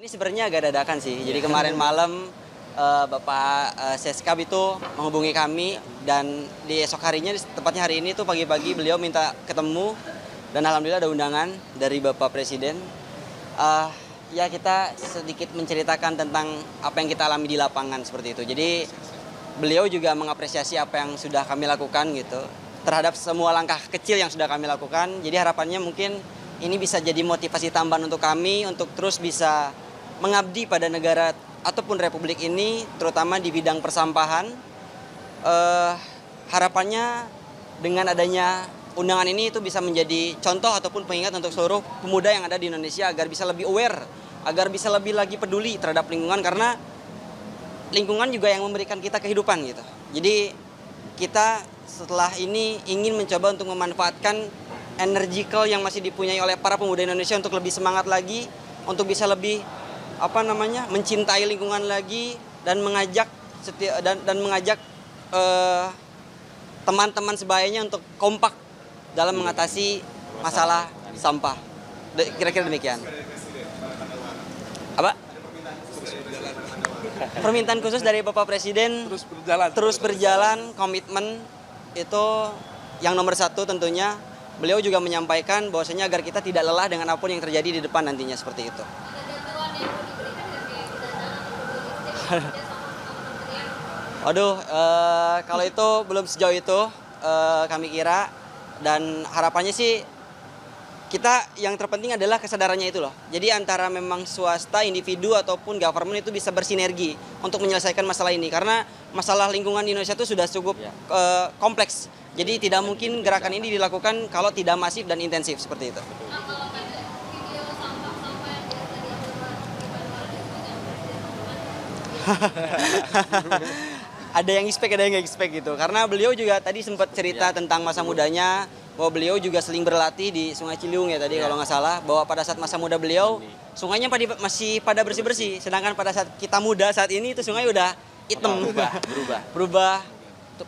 Ini sebenarnya agak dadakan sih. Jadi kemarin malam Bapak Seskap itu menghubungi kami dan di esok harinya, tepatnya hari ini tuh pagi-pagi beliau minta ketemu dan alhamdulillah ada undangan dari Bapak Presiden. Ya kita sedikit menceritakan tentang apa yang kita alami di lapangan seperti itu. Jadi beliau juga mengapresiasi apa yang sudah kami lakukan gitu terhadap semua langkah kecil yang sudah kami lakukan. Jadi harapannya mungkin ini bisa jadi motivasi tambahan untuk kami untuk terus bisa mengabdi pada negara ataupun republik ini, terutama di bidang persampahan. Harapannya dengan adanya undangan ini itu bisa menjadi contoh ataupun pengingat untuk seluruh pemuda yang ada di Indonesia agar bisa lebih aware, agar bisa lebih lagi peduli terhadap lingkungan, karena lingkungan juga yang memberikan kita kehidupan gitu. Jadi kita setelah ini ingin mencoba untuk memanfaatkan energical yang masih dipunyai oleh para pemuda Indonesia untuk lebih semangat lagi, untuk bisa lebih mencintai lingkungan lagi dan mengajak teman-teman sebayanya untuk kompak dalam mengatasi masalah sampah. Kira-kira demikian. Apa? Permintaan khusus dari Bapak Presiden terus berjalan, komitmen itu yang nomor satu tentunya. Beliau juga menyampaikan bahwasanya agar kita tidak lelah dengan apapun yang terjadi di depan nantinya, seperti itu. Aduh, kalau itu belum sejauh itu kami kira, dan harapannya sih kita yang terpenting adalah kesadarannya itu loh. Jadi antara memang swasta, individu ataupun government itu bisa bersinergi untuk menyelesaikan masalah ini, karena masalah lingkungan di Indonesia itu sudah cukup kompleks. Jadi tidak mungkin gerakan ini dilakukan kalau tidak masif dan intensif seperti itu. Ada yang expect, ada yang nggak expect gitu. Karena beliau juga tadi sempat cerita tentang masa mudanya, bahwa beliau juga sering berlatih di Sungai Ciliwung ya tadi kalau nggak salah, bahwa pada saat masa muda beliau sungainya masih pada bersih-bersih, sedangkan pada saat kita muda saat ini itu sungai udah hitam, berubah.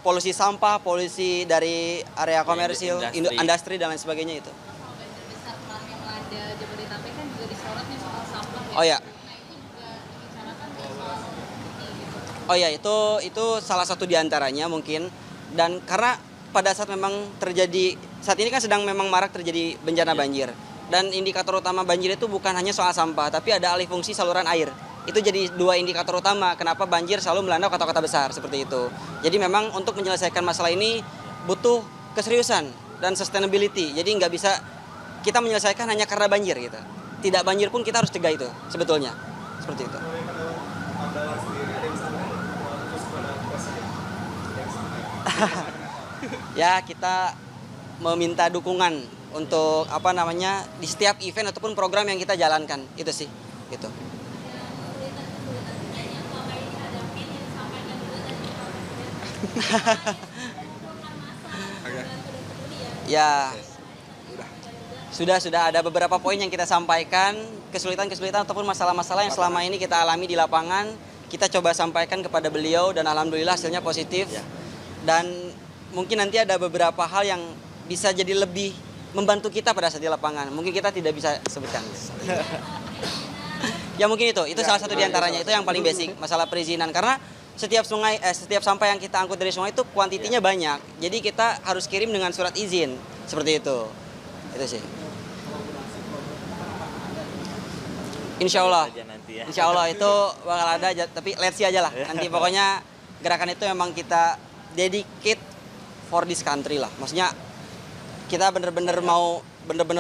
Polusi sampah, polusi dari area komersil, industri dan lain sebagainya itu. Oh ya. Oh ya, itu salah satu diantaranya mungkin. Dan karena pada saat memang terjadi, saat ini kan sedang memang marak terjadi bencana banjir. Dan indikator utama banjir itu bukan hanya soal sampah, tapi ada alih fungsi saluran air. Itu jadi dua indikator utama kenapa banjir selalu melanda kota-kota besar seperti itu. Jadi memang untuk menyelesaikan masalah ini butuh keseriusan dan sustainability. Jadi nggak bisa kita menyelesaikan hanya karena banjir gitu. Tidak banjir pun kita harus cegah itu sebetulnya. Seperti itu. Ya, kita meminta dukungan untuk di setiap event ataupun program yang kita jalankan. Itu sih gitu. Ya, sudah ada beberapa poin yang kita sampaikan, kesulitan-kesulitan ataupun masalah-masalah yang selama ini kita alami di lapangan, kita coba sampaikan kepada beliau dan alhamdulillah hasilnya positif. Dan mungkin nanti ada beberapa hal yang bisa jadi lebih membantu kita pada saat di lapangan. Mungkin kita tidak bisa sebutkan. Ya mungkin itu salah satu diantaranya, itu yang paling basic, masalah perizinan. Karena setiap sampah yang kita angkut dari sungai itu kuantitinya banyak. Jadi kita harus kirim dengan surat izin. Seperti itu. Itu sih. Insya Allah itu bakal ada, tapi let's see aja lah. Nanti pokoknya gerakan itu memang kita dedicate for this country lah. Maksudnya kita bener-bener mau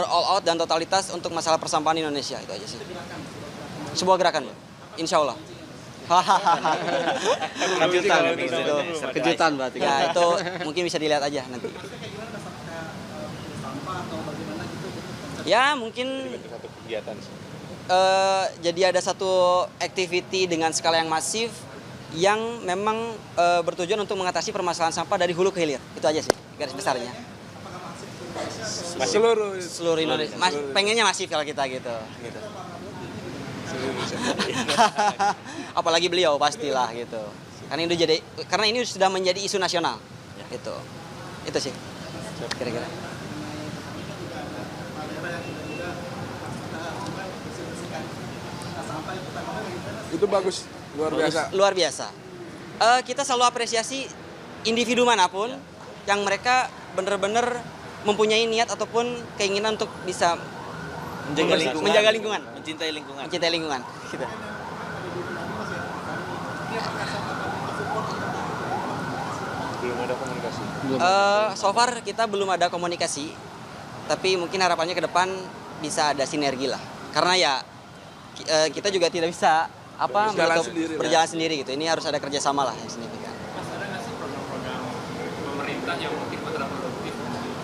all out dan totalitas untuk masalah persampahan Indonesia. Itu aja sih. Sebuah gerakan, insya Allah. Kejutan berarti. Ya itu mungkin bisa dilihat aja nanti. Ya mungkin jadi ada satu activity dengan skala yang masif yang memang bertujuan untuk mengatasi permasalahan sampah dari hulu ke hilir. Itu aja sih garis besarnya. Seluruh Indonesia. Pengennya masif kalau kita gitu. Apalagi beliau pastilah gitu. Karena ini sudah menjadi isu nasional. Itu sih. Kira-kira. Itu bagus, luar biasa. Luar biasa. Kita selalu apresiasi individu manapun yang mereka benar-benar mempunyai niat ataupun keinginan untuk bisa menjaga lingkungan, mencintai lingkungan. Gitu. Belum ada komunikasi. So far kita belum ada komunikasi, tapi mungkin harapannya ke depan bisa ada sinergi lah. Karena ya kita juga tidak bisa berjalan sendiri gitu. Ini harus ada kerjasama lah yang signifikan. Mas, ada nggak sih program-program pemerintah yang mungkin kontraproduktif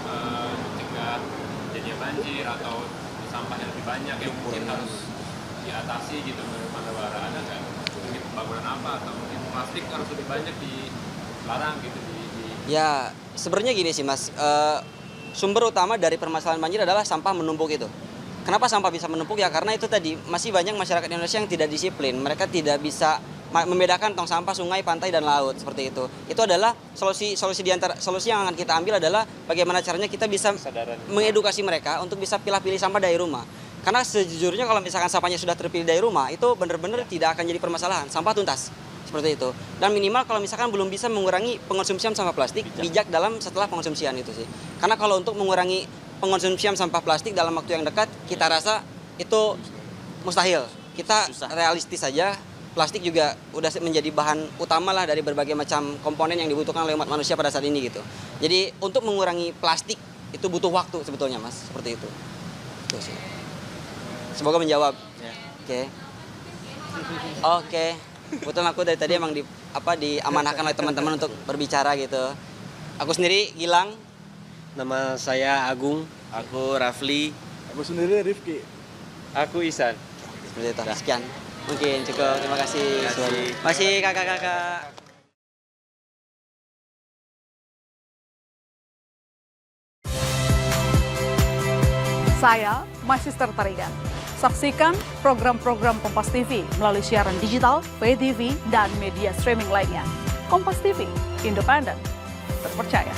mencegah jadinya banjir atau sampah yang lebih banyak yang mungkin harus diatasi gitu menurut Mas Bara? Ada nggak mungkin pembangunan apa atau mungkin plastik harus lebih banyak dilarang gitu Ya sebenarnya gini sih Mas, sumber utama dari permasalahan banjir adalah sampah menumpuk itu. Kenapa sampah bisa menumpuk? Ya karena itu tadi masih banyak masyarakat Indonesia yang tidak disiplin. Mereka tidak bisa membedakan tong sampah sungai, pantai dan laut seperti itu. Itu adalah solusi yang akan kita ambil adalah bagaimana caranya kita bisa mengedukasi mereka untuk bisa pilih-pilih sampah dari rumah. Karena sejujurnya kalau misalkan sampahnya sudah terpilih dari rumah itu benar-benar tidak akan jadi permasalahan. Sampah tuntas seperti itu. Dan minimal kalau misalkan belum bisa mengurangi pengonsumsian sampah plastik, bijak dalam setelah pengonsumsian itu sih. Karena kalau untuk mengurangi pengonsumsian sampah plastik dalam waktu yang dekat, kita rasa itu mustahil. Kita realistis saja, plastik juga udah menjadi bahan utama lah dari berbagai macam komponen yang dibutuhkan oleh umat manusia pada saat ini gitu. Jadi untuk mengurangi plastik itu butuh waktu sebetulnya Mas, seperti itu. Itu sih. Semoga menjawab. Oke. Betul, aku dari tadi emang diamanahkan oleh teman-teman untuk berbicara gitu. Aku sendiri Gilang. Nama saya Agung. Aku Rafli. Aku sendiri Rifki. Aku Isan. Seperti itu. Sekian. Mungkin cukup. Terima kasih. Masih kakak-kakak. Saya My Sister Tarigan. Saksikan program-program Kompas TV melalui siaran digital, pay TV, dan media streaming lainnya. Kompas TV, independen, terpercaya.